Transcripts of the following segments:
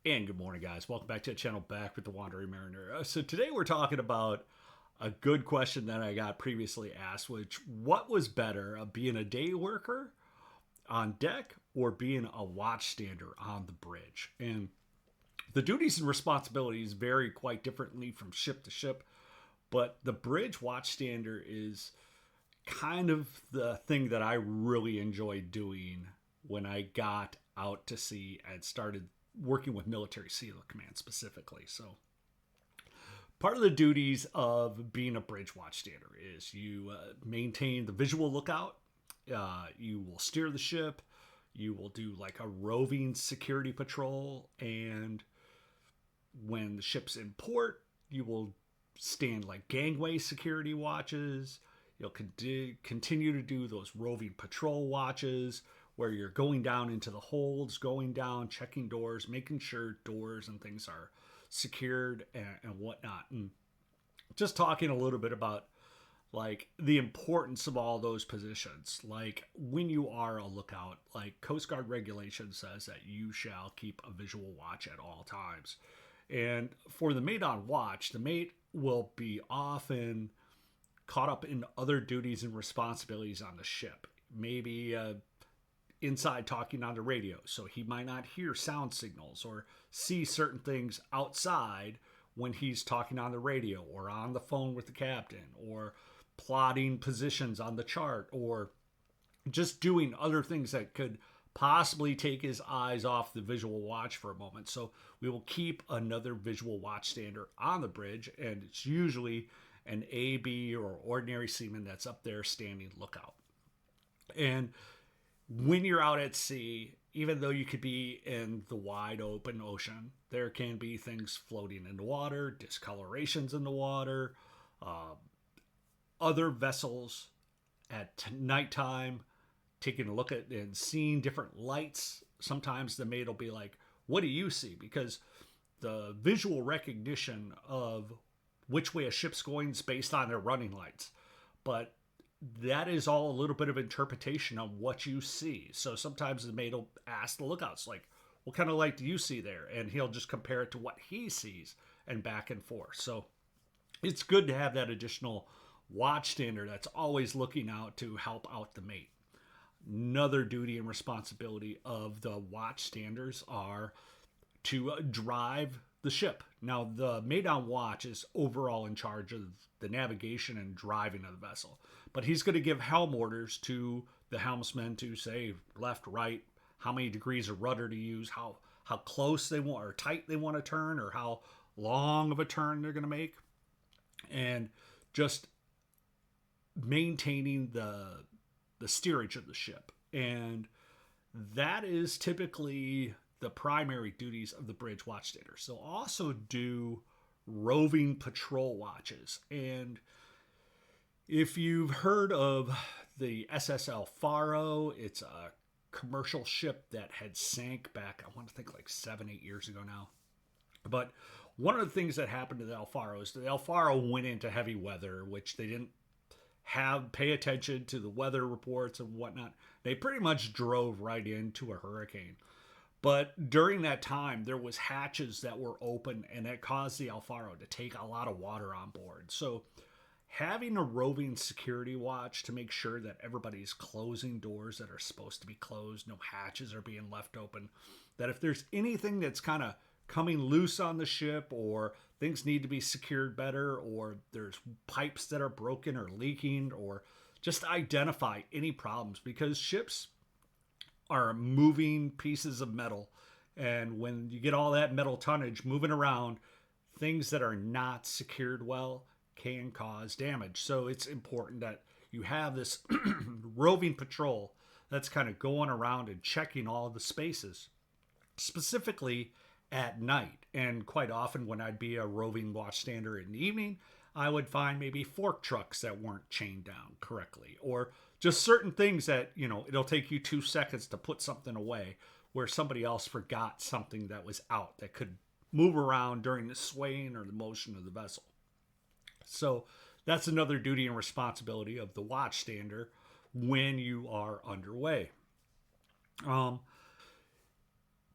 And good morning, guys. Welcome back to the channel, back with the Wandering Mariner. So today we're talking about a good question that I got previously asked, which what was better, being a day worker on deck or being a watchstander on the bridge? And the duties and responsibilities vary quite differently from ship to ship, but the bridge watchstander is kind of the thing that I really enjoyed doing when I got out to sea and started working with Military SEAL Command specifically. So part of the duties of being a bridge watchstander is you maintain the visual lookout. You will steer the ship. You will do like a roving security patrol. And when the ship's in port, you will stand like gangway security watches. You'll continue to do those roving patrol watches where you're going down into the holds, going down, checking doors, making sure doors and things are secured and whatnot. And just talking a little bit about like the importance of all those positions. Like when you are a lookout, like Coast Guard regulation says that you shall keep a visual watch at all times. And for the mate on watch, the mate will be often caught up in other duties and responsibilities on the ship. Maybe inside talking on the radio, so he might not hear sound signals or see certain things outside when he's talking on the radio or on the phone with the captain or plotting positions on the chart or just doing other things that could possibly take his eyes off the visual watch for a moment. So we will keep another visual watchstander on the bridge, and it's usually an AB or ordinary seaman that's up there standing lookout. And when you're out at sea, even though you could be in the wide open ocean, there can be things floating in the water, discolorations in the water, other vessels at nighttime, taking a look at and seeing different lights. Sometimes the mate will be like, what do you see? Because the visual recognition of which way a ship's going is based on their running lights. But that is all a little bit of interpretation on what you see. So sometimes the mate will ask the lookouts, like, what kind of light do you see there? And he'll just compare it to what he sees and back and forth. So it's good to have that additional watchstander that's always looking out to help out the mate. Another duty and responsibility of the watchstanders are to drive the ship. Now, the mate on watch is overall in charge of the navigation and driving of the vessel, but he's going to give helm orders to the helmsman to say left, right, how many degrees of rudder to use, how close they want or tight they want to turn, or how long of a turn they're going to make, and just maintaining the steerage of the ship. And that is typically the primary duties of the bridge watchstander. So also do roving patrol watches. And if you've heard of the SSL Faro, it's a commercial ship that had sank back, I want to think like 7-8 years ago now. But one of the things that happened to the El Faro is the El Faro went into heavy weather, which they didn't pay attention to the weather reports and whatnot. They pretty much drove right into a hurricane. But during that time, there was hatches that were open, and that caused the El Faro to take a lot of water on board. So having a roving security watch to make sure that everybody's closing doors that are supposed to be closed, no hatches are being left open, that if there's anything that's kind of coming loose on the ship, or things need to be secured better, or there's pipes that are broken or leaking, or just identify any problems, because ships are moving pieces of metal, and when you get all that metal tonnage moving around, things that are not secured well can cause damage. So it's important that you have this roving patrol that's kind of going around and checking all the spaces, specifically at night. And quite often when I'd be a roving watchstander in the evening, I would find maybe fork trucks that weren't chained down correctly, or just certain things that, it'll take you 2 seconds to put something away where somebody else forgot something that was out that could move around during the swaying or the motion of the vessel. So that's another duty and responsibility of the watchstander when you are underway.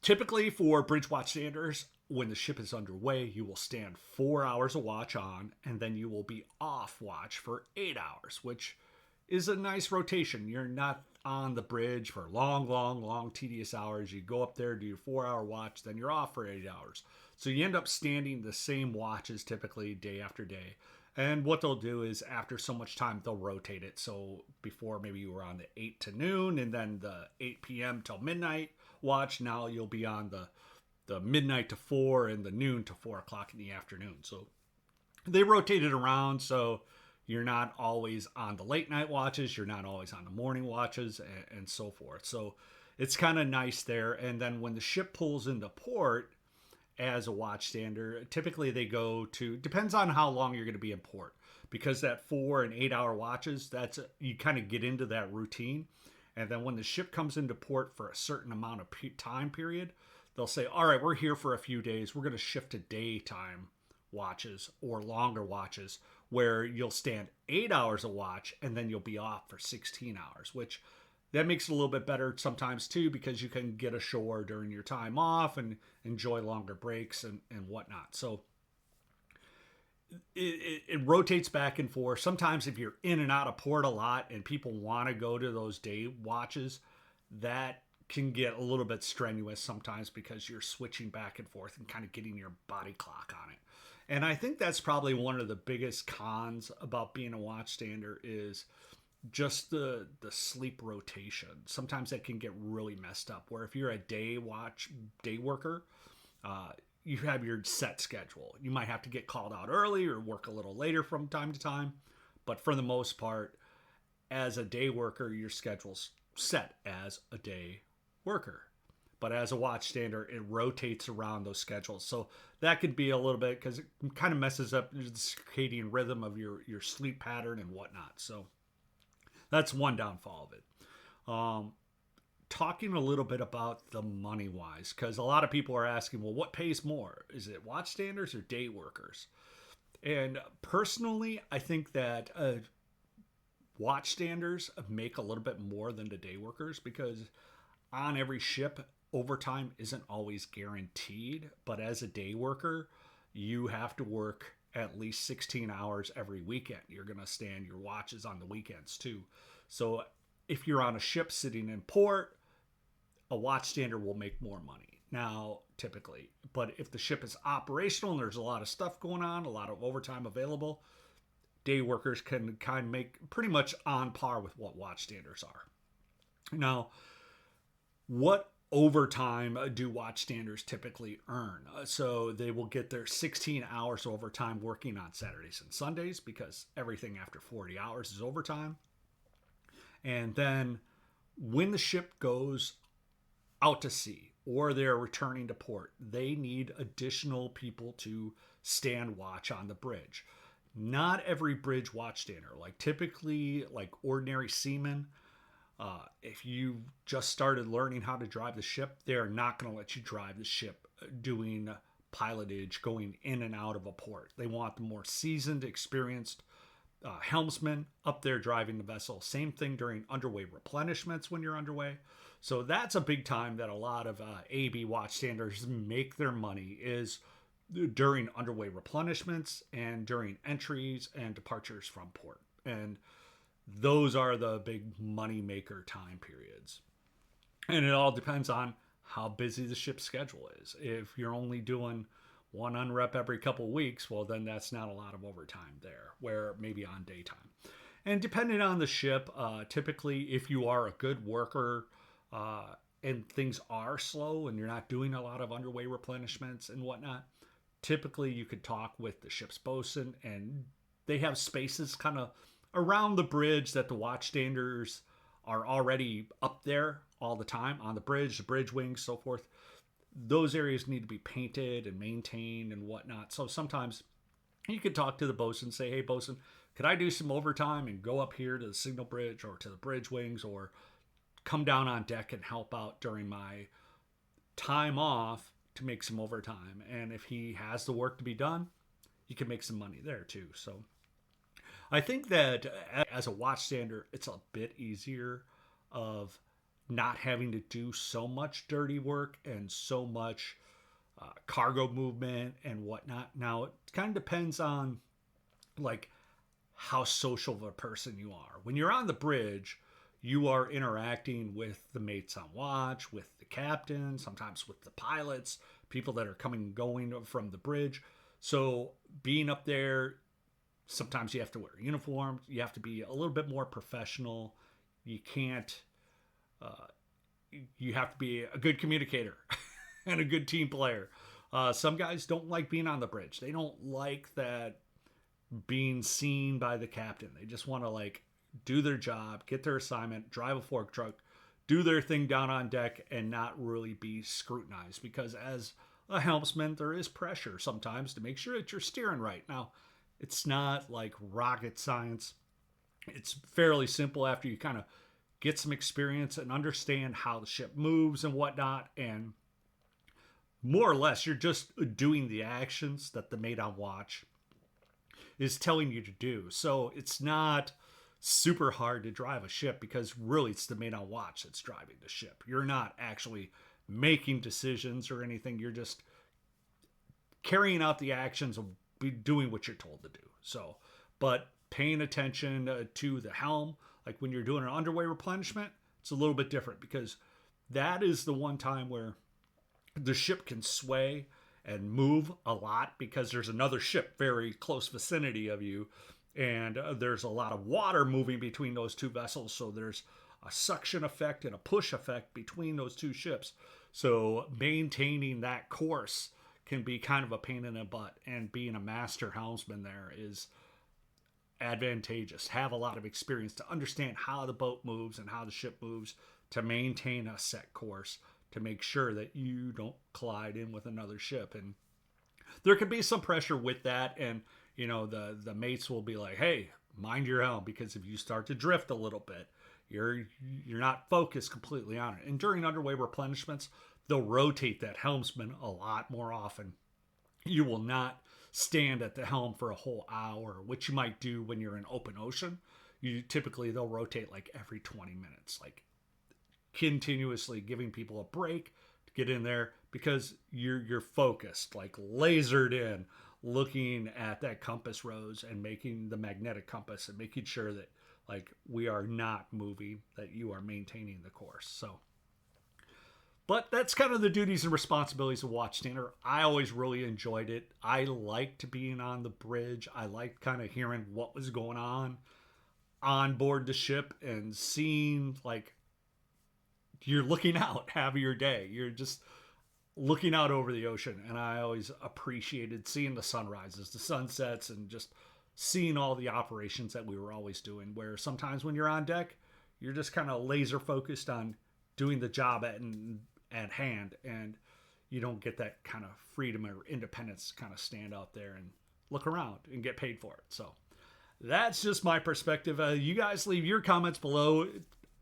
Typically for bridge watchstanders, when the ship is underway, you will stand 4 hours of watch on, and then you will be off watch for 8 hours, which is a nice rotation. You're not on the bridge for long, tedious hours. You go up there, do your 4 hour watch, then you're off for 8 hours. So you end up standing the same watches typically day after day. And what they'll do is after so much time, they'll rotate it. So before maybe you were on the 8 to noon and then the 8 p.m. till midnight watch. Now you'll be on the midnight to 4 and the noon to 4 o'clock in the afternoon. So they rotate it around. So you're not always on the late night watches. You're not always on the morning watches and so forth. So it's kind of nice there. And then when the ship pulls into port, as a watchstander, typically they go to, depends on how long you're going to be in port, because that 4 and 8 hour watches, that's you kind of get into that routine. And then when the ship comes into port for a certain amount of time period, they'll say, all right, we're here for a few days, we're going to shift to daytime watches or longer watches, where you'll stand 8 hours a watch and then you'll be off for 16 hours, which that makes it a little bit better sometimes too, because you can get ashore during your time off and enjoy longer breaks and whatnot. So it rotates back and forth. Sometimes if you're in and out of port a lot and people want to go to those day watches, that can get a little bit strenuous sometimes because you're switching back and forth and kind of getting your body clock on it. And I think that's probably one of the biggest cons about being a watchstander is just the sleep rotation. Sometimes that can get really messed up, where if you're a day worker, you have your set schedule. You might have to get called out early or work a little later from time to time, but for the most part, as a day worker, your schedule's set as a day worker. But as a watchstander, it rotates around those schedules. So that could be a little bit, because it kind of messes up the circadian rhythm of your sleep pattern and whatnot. So that's one downfall of it. Talking a little bit about the money wise, because a lot of people are asking, well, what pays more? Is it watchstanders or day workers? And personally, I think that watchstanders make a little bit more than the day workers, because on every ship, overtime isn't always guaranteed. But as a day worker, you have to work at least 16 hours every weekend. You're going to stand your watches on the weekends too. So if you're on a ship sitting in port, a watchstander will make more money now, typically. But if the ship is operational and there's a lot of stuff going on, a lot of overtime available, day workers can kind of make pretty much on par with what watchstanders are. Now, what overtime do watchstanders typically earn? So they will get their 16 hours overtime working on Saturdays and Sundays, because everything after 40 hours is overtime. And then when the ship goes out to sea or they're returning to port, they need additional people to stand watch on the bridge. Not every bridge watchstander, like typically like ordinary seamen, if you just started learning how to drive the ship, they're not going to let you drive the ship doing pilotage, going in and out of a port. They want the more seasoned, experienced helmsman up there driving the vessel. Same thing during underway replenishments when you're underway. So that's a big time that a lot of AB watchstanders make their money, is during underway replenishments and during entries and departures from port. And those are the big money maker time periods. And it all depends on how busy the ship's schedule is. If you're only doing one unrep every couple of weeks, well, then that's not a lot of overtime there, where maybe on daytime. And depending on the ship, typically if you are a good worker and things are slow and you're not doing a lot of underway replenishments and whatnot, typically you could talk with the ship's bosun, and they have spaces kind of around the bridge that the watchstanders are already up there all the time on the bridge wings, so forth. Those areas need to be painted and maintained and whatnot. So sometimes you could talk to the bosun and say, hey, bosun, could I do some overtime and go up here to the signal bridge or to the bridge wings, or come down on deck and help out during my time off to make some overtime? And if he has the work to be done, you can make some money there too. So I think that as a watchstander, it's a bit easier of not having to do so much dirty work and so much cargo movement and whatnot. Now, it kind of depends on like how social of a person you are. When you're on the bridge, you are interacting with the mates on watch, with the captain, sometimes with the pilots, people that are coming and going from the bridge. So being up there, sometimes you have to wear a uniform. You have to be a little bit more professional. You can't, you have to be a good communicator and a good team player. Some guys don't like being on the bridge. They don't like that being seen by the captain. They just want to like do their job, get their assignment, drive a fork truck, do their thing down on deck, and not really be scrutinized. Because as a helmsman, there is pressure sometimes to make sure that you're steering right. Now, it's not like rocket science. It's fairly simple after you kind of get some experience and understand how the ship moves and whatnot. And more or less, you're just doing the actions that the mate on watch is telling you to do. So it's not super hard to drive a ship because really it's the mate on watch that's driving the ship. You're not actually making decisions or anything. You're just carrying out the actions of doing what you're told to do. So, but paying attention to the helm, like when you're doing an underway replenishment, it's a little bit different because that is the one time where the ship can sway and move a lot because there's another ship very close vicinity of you, and there's a lot of water moving between those two vessels. So there's a suction effect and a push effect between those two ships. So maintaining that course can be kind of a pain in the butt, and being a master helmsman there is advantageous. Have a lot of experience to understand how the boat moves and how the ship moves to maintain a set course, to make sure that you don't collide in with another ship. And there could be some pressure with that, and you know, the mates will be like, hey, mind your helm, because if you start to drift a little bit, you're not focused completely on it. And during underway replenishments, they'll rotate that helmsman a lot more often. You will not stand at the helm for a whole hour, which you might do when you're in open ocean. They'll rotate like every 20 minutes, like continuously giving people a break to get in there, because you're focused, like lasered in, looking at that compass rose and making the magnetic compass and making sure that like we are not moving, that you are maintaining the course. So, but that's kind of the duties and responsibilities of Watchstander. I always really enjoyed it. I liked being on the bridge. I liked kind of hearing what was going on board the ship and seeing like you're looking out, have your day. You're just looking out over the ocean. And I always appreciated seeing the sunrises, the sunsets, and just seeing all the operations that we were always doing, where sometimes when you're on deck, you're just kind of laser focused on doing the job at hand, and you don't get that kind of freedom or independence to kind of stand out there and look around and get paid for it. So that's just my perspective. You guys leave your comments below.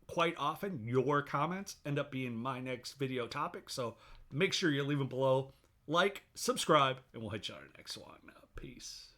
Quite often your comments end up being my next video topic, so make sure you leave them below, like, subscribe, and we'll hit you on the next one. Peace.